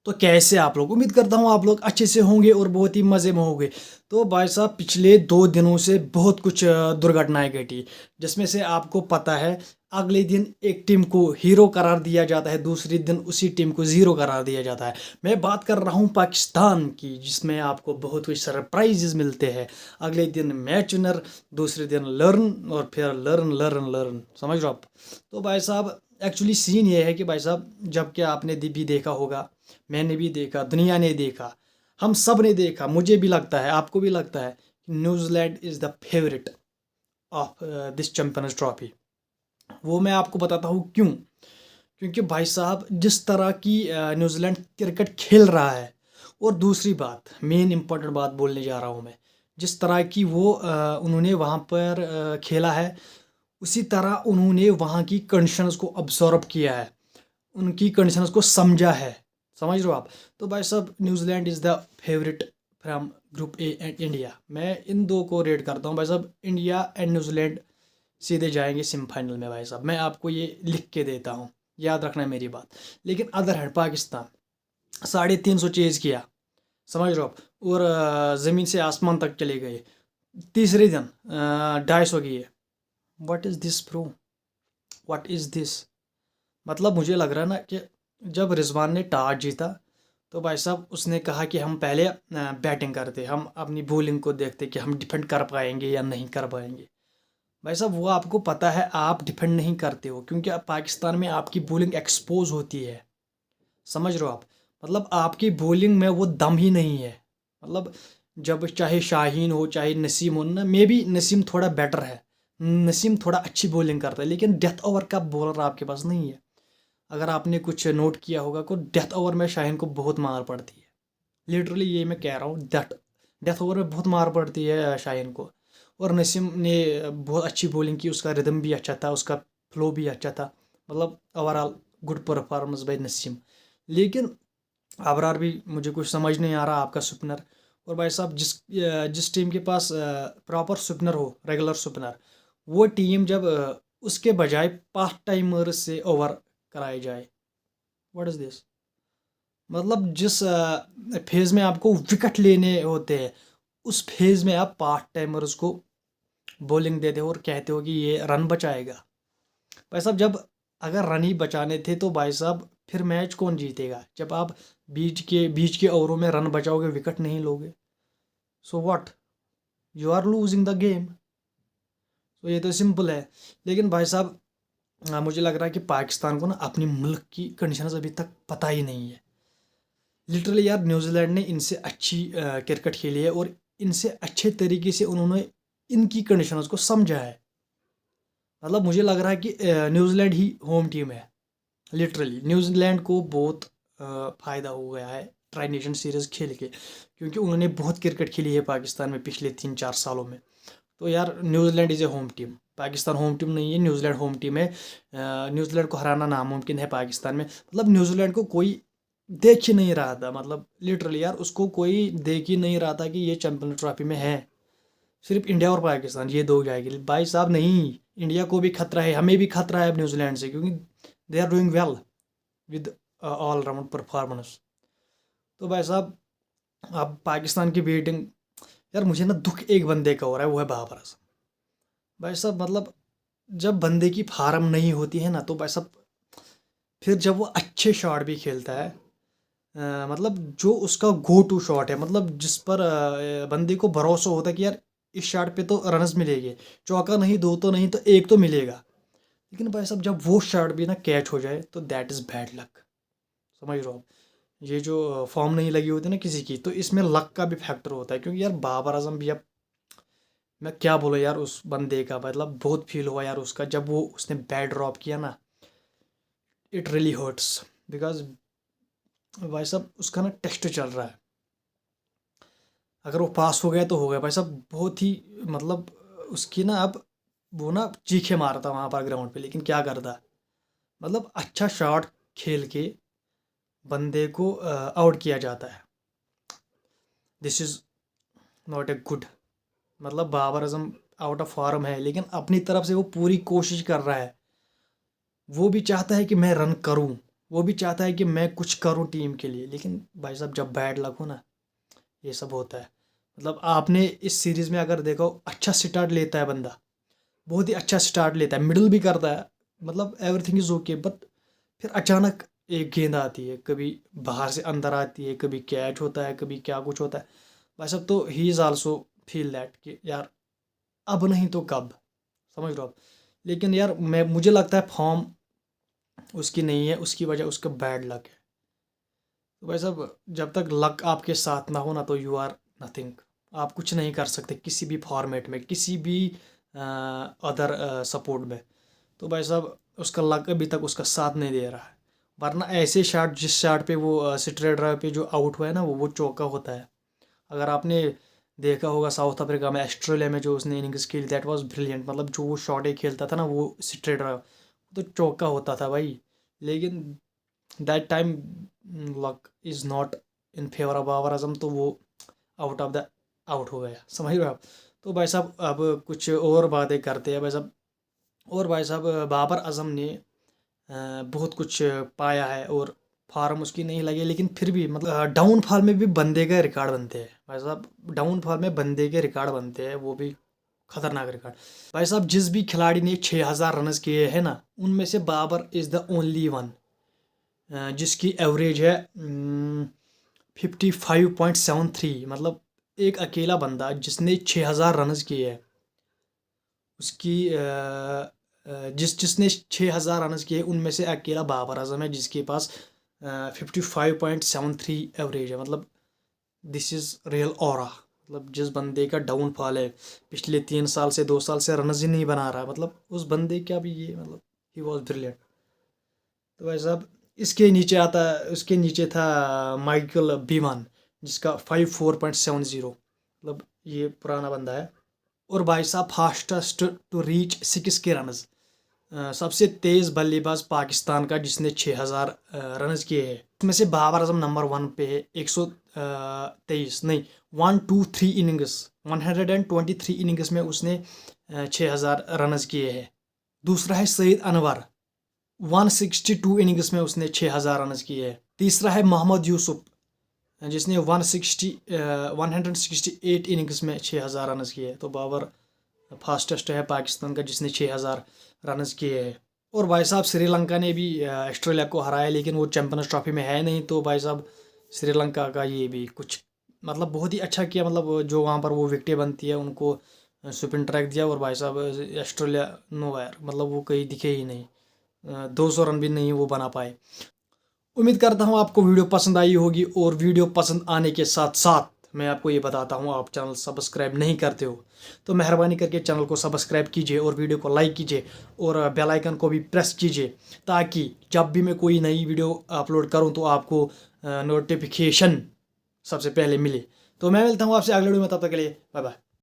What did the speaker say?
तो कैसे आप लोग, उम्मीद करता हूँ आप लोग अच्छे से होंगे और बहुत ही मज़े में होंगे। तो भाई साहब पिछले 2 दिनों से बहुत कुछ दुर्घटनाएं घटी, जिसमें से आपको पता है अगले दिन एक टीम को हीरो करार दिया जाता है, दूसरे दिन उसी टीम को ज़ीरो करार दिया जाता है। मैं बात कर रहा हूँ पाकिस्तान की, जिसमें आपको बहुत कुछ सरप्राइजेस मिलते हैं। अगले दिन मैच विनर, दूसरे दिन लर्न, और फिर लर्न लर्न लर्न, समझ रहे हो आप। तो भाई साहब एक्चुअली सीन ये है कि भाई साहब, जब कि आपने भी देखा होगा, मैंने भी देखा, दुनिया ने देखा, हम सब ने देखा, मुझे भी लगता है, आपको भी लगता है, New Zealand is the favourite of this champions trophy. वो मैं आपको बताता हूँ क्यों। क्योंकि भाई साहब जिस तरह की न्यूजीलैंड क्रिकेट खेल रहा है, और दूसरी बात, मेन इंपॉर्टेंट बात बोलने जा रहा हूँ मैं, जिस तरह की वो उन्होंने वहाँ पर खेला है, उसी तरह उन्होंने वहाँ की कंडीशंस को अब्जॉर्व किया है, उनकी कंडीशंस को समझा है, समझ रहे हो आप। तो भाई साहब New Zealand is the favourite from group A and India. मैं इन दो को रेट करता हूँ भाई साहब, इंडिया एंड न्यूजीलैंड सीधे जाएंगे सेमीफाइनल में भाई साहब, मैं आपको ये लिख के देता हूँ, याद रखना है मेरी बात। लेकिन अदर हैंड पाकिस्तान 350 चेज़ किया, समझ रहे हो आप, और ज़मीन से आसमान तक चले गए। तीसरे दिन 250 किए। What is this pro, what is this. मतलब मुझे लग रहा है ना कि जब रिजवान ने टॉस जीता, तो भाई साहब उसने कहा कि हम पहले बैटिंग करते, हम अपनी बॉलिंग को देखते कि हम डिफेंड कर पाएंगे या नहीं कर पाएंगे। भाई साहब वो आपको पता है आप डिफेंड नहीं करते हो, क्योंकि अब पाकिस्तान में आपकी बॉलिंग एक्सपोज होती है, समझ रहे हो आप। मतलब आपकी बॉलिंग में वो दम ही नहीं है। मतलब जब चाहे शाहीन हो चाहे नसीम हो ना, मे बी नसीम थोड़ा बेटर है, नसीम थोड़ा अच्छी बॉलिंग करता है, लेकिन डेथ ओवर का बॉलर आपके पास नहीं है। अगर आपने कुछ नोट किया होगा को डेथ ओवर में शाहीन को बहुत मार पड़ती है। लिटरली ये मैं कह रहा हूँ, डेथ डेथ ओवर में बहुत मार पड़ती है शाहीन को। और नसीम ने बहुत अच्छी बॉलिंग की, उसका रिदम भी अच्छा था, उसका फ्लो भी अच्छा था। मतलब overall good performance by Naseem. लेकिन अबरार भी मुझे कुछ समझ नहीं आ रहा, आपका स्पिनर। और भाई साहब जिस टीम के पास प्रॉपर स्पिनर हो, रेगुलर स्पिनर, वो टीम जब उसके बजाय पास टाइमर्स से ओवर कराए जाए, व्हाट इज दिस। मतलब जिस फेज में आपको विकेट लेने होते हैं, उस फेज में आप पार्ट टाइमर्स को बॉलिंग देते हो और कहते हो कि ये रन बचाएगा। भाई साहब जब अगर रन ही बचाने थे तो भाई साहब फिर मैच कौन जीतेगा, जब आप बीच के ओवरों में रन बचाओगे, विकेट नहीं लोगे। So what, you are losing the game. तो ये तो सिंपल है। लेकिन भाई साहब मुझे लग रहा है कि पाकिस्तान को ना अपनी मुल्क की कंडीशंस अभी तक पता ही नहीं है। लिटरली यार न्यूजीलैंड ने इनसे अच्छी क्रिकेट खेली है, और इनसे अच्छे तरीके से उन्होंने इनकी कंडीशंस को समझा है। मतलब मुझे लग रहा है कि न्यूजीलैंड ही होम टीम है। लिटरली न्यूजीलैंड को बहुत फ़ायदा हो गया है ट्राई नेशन सीरीज़ खेल के, क्योंकि उन्होंने बहुत क्रिकेट खेली है पाकिस्तान में पिछले 3-4 सालों में। तो यार New Zealand is a home team, Pakistan home team नहीं है, न्यूजीलैंड होम टीम है। न्यूजीलैंड को हराना नामुमकिन है पाकिस्तान में। मतलब न्यूजीलैंड को कोई देख ही नहीं रहा था, मतलब लिटरली यार उसको कोई देख ही नहीं रहा था कि ये चैंपियन ट्रॉफी में है। सिर्फ इंडिया और पाकिस्तान ये दो जाएगी भाई साहब, नहीं, इंडिया को भी खतरा है, हमें भी खतरा है अब न्यूजीलैंड से, क्योंकि they are doing well with all round performance. तो भाई साहब अब पाकिस्तान की बैटिंग, यार मुझे ना दुख एक बंदे का हो रहा है, वो है बाबर आजम। भाई साहब मतलब जब बंदे की फार्म नहीं होती है ना, तो भाई साहब फिर जब वो अच्छे शॉट भी खेलता है, मतलब जो उसका गो टू शॉट है, मतलब जिस पर बंदे को भरोसा होता है कि यार इस शॉट पे तो रन्स मिलेंगे, चौका नहीं, दो तो नहीं तो एक तो मिलेगा। लेकिन भाई साहब जब वो शॉट भी ना कैच हो जाए, तो दैट इज़ बैड लक, समझ रहे हो आप। ये जो फॉर्म नहीं लगी होती ना किसी की, तो इसमें लक का भी फैक्टर होता है। क्योंकि यार बाबर आजम भी, अब मैं क्या बोलूँ यार, उस बंदे का मतलब बहुत फील हुआ यार उसका, जब वो उसने बैट ड्रॉप किया ना, इट रियली हर्ट्स। बिकॉज भाई साहब उसका ना टेस्ट चल रहा है, अगर वो पास हो गया तो हो गया भाई साहब। बहुत ही मतलब उसकी ना अब वो ना चीखे मारता वहाँ पर ग्राउंड पे, लेकिन क्या करता, मतलब अच्छा शॉट खेल के बंदे को आउट किया जाता है। This is not a good. मतलब Babar Azam out of form है, लेकिन अपनी तरफ से वो पूरी कोशिश कर रहा है, वो भी चाहता है कि मैं रन करूं, वो भी चाहता है कि मैं कुछ करूं टीम के लिए, लेकिन भाई साहब जब बैड लक हो ना, ये सब होता है। मतलब आपने इस सीरीज़ में अगर देखो, अच्छा स्टार्ट लेता है बंदा, बहुत ही अच्छा स्टार्ट लेता है, मिडल भी करता है, मतलब एवरीथिंग इज़ ओके, बट फिर अचानक एक गेंद आती है, कभी बाहर से अंदर आती है, कभी कैच होता है, कभी क्या कुछ होता है। भाई साहब तो he is also feel that कि यार अब नहीं तो कब, समझ लो आप। लेकिन यार मुझे लगता है फॉर्म उसकी नहीं है, उसकी वजह उसका बैड लक है। तो भाई साहब जब तक लक आपके साथ ना हो ना, तो यू आर नथिंग। आप कुछ नहीं कर सकते किसी भी फॉर्मेट में, किसी भी अदर सपोर्ट में। तो भाई साहब उसका लक अभी तक उसका साथ नहीं दे रहा है, वरना ऐसे शॉट, जिस शॉट पे वो स्ट्रेट ड्राइव पे जो आउट हुआ है ना, वो चौका होता है। अगर आपने देखा होगा साउथ अफ्रीका में, ऑस्ट्रेलिया में जो उसने इनिंग्स खेली, दैट वाज ब्रिलियंट। मतलब जो वो शॉट खेलता था ना, वो स्ट्रेट ड्राइव, तो चौका होता था भाई। लेकिन that time luck is not in favour of Babar Azam, तो वो आउट ऑफ द आउट हो गया, समझ रहे हो आप। तो भाई साहब अब कुछ और बातें करते हैं भाई साहब। और भाई साहब बाबर आजम ने बहुत कुछ पाया है, और फार्म उसकी नहीं लगी, लेकिन फिर भी मतलब डाउनफॉल में भी बंदे के रिकॉर्ड बनते हैं भाई साहब। डाउनफॉल में बंदे के रिकॉर्ड बनते हैं, वो भी खतरनाक रिकॉर्ड। भाई साहब जिस भी खिलाड़ी ने 6,000 रन किए हैं ना, उनमें से Babar is the only one जिसकी एवरेज है 55.73। मतलब एक अकेला बंदा जिसने 6,000 रन किए हैं, उसकी जिसने 6,000 रन किए, उनमें से अकेला बाबर आजम है जिसके पास 55.73 एवरेज है। मतलब दिस इज़ रियल ऑरा। मतलब जिस बंदे का डाउनफॉल है, पिछले 3 साल से 2 साल से रन ही नहीं बना रहा, मतलब उस बंदे का भी ये, मतलब ही वॉज ब्रिलियंट। तो भाई साहब इसके नीचे आता है, उसके नीचे था माइकल बीमान, जिसका 54.70, मतलब ये पुराना बंदा है। और भाई साहब फास्टेस्ट टू रीच 6 के रन, सबसे तेज़ बल्लेबाज पाकिस्तान का जिसने 6,000 रन किए हैं, उसमें से बाबर आजम नंबर 1 पे है। 123 नहीं, 123 इनिंग्स, 123 इनिंग्स में उसने 6,000 रन किए हैं। दूसरा है सईद अनवर, 162 इनिंग्स में उसने 6,000 रन किए हैं। तीसरा है मोहम्मद यूसुफ, जिसने 168 इनिंग्स में 6,000 रन किए हैं। तो बाबर फास्टेस्ट है पाकिस्तान का जिसने 6,000 रन किए हैं। और भाई साहब श्रीलंका ने भी ऑस्ट्रेलिया को हराया, लेकिन वो चैंपियंस ट्रॉफी में है नहीं। तो भाई साहब श्रीलंका का ये भी कुछ मतलब बहुत ही अच्छा किया, मतलब जो वहाँ पर वो विकेटें बनती है उनको स्पिन ट्रैक दिया। और भाई साहब ऑस्ट्रेलिया नो यार, मतलब वो कहीं दिखे ही नहीं, 200 रन भी नहीं वो बना पाए। उम्मीद करता हूँ आपको वीडियो पसंद आई होगी, और वीडियो पसंद आने के साथ साथ मैं आपको ये बताता हूँ, आप चैनल सब्सक्राइब नहीं करते हो तो मेहरबानी करके चैनल को सब्सक्राइब कीजिए, और वीडियो को लाइक कीजिए, और बेल आइकन को भी प्रेस कीजिए, ताकि जब भी मैं कोई नई वीडियो अपलोड करूँ तो आपको नोटिफिकेशन सबसे पहले मिले। तो मैं मिलता हूँ आपसे अगले वीडियो में, तब तक के लिए बाय बाय।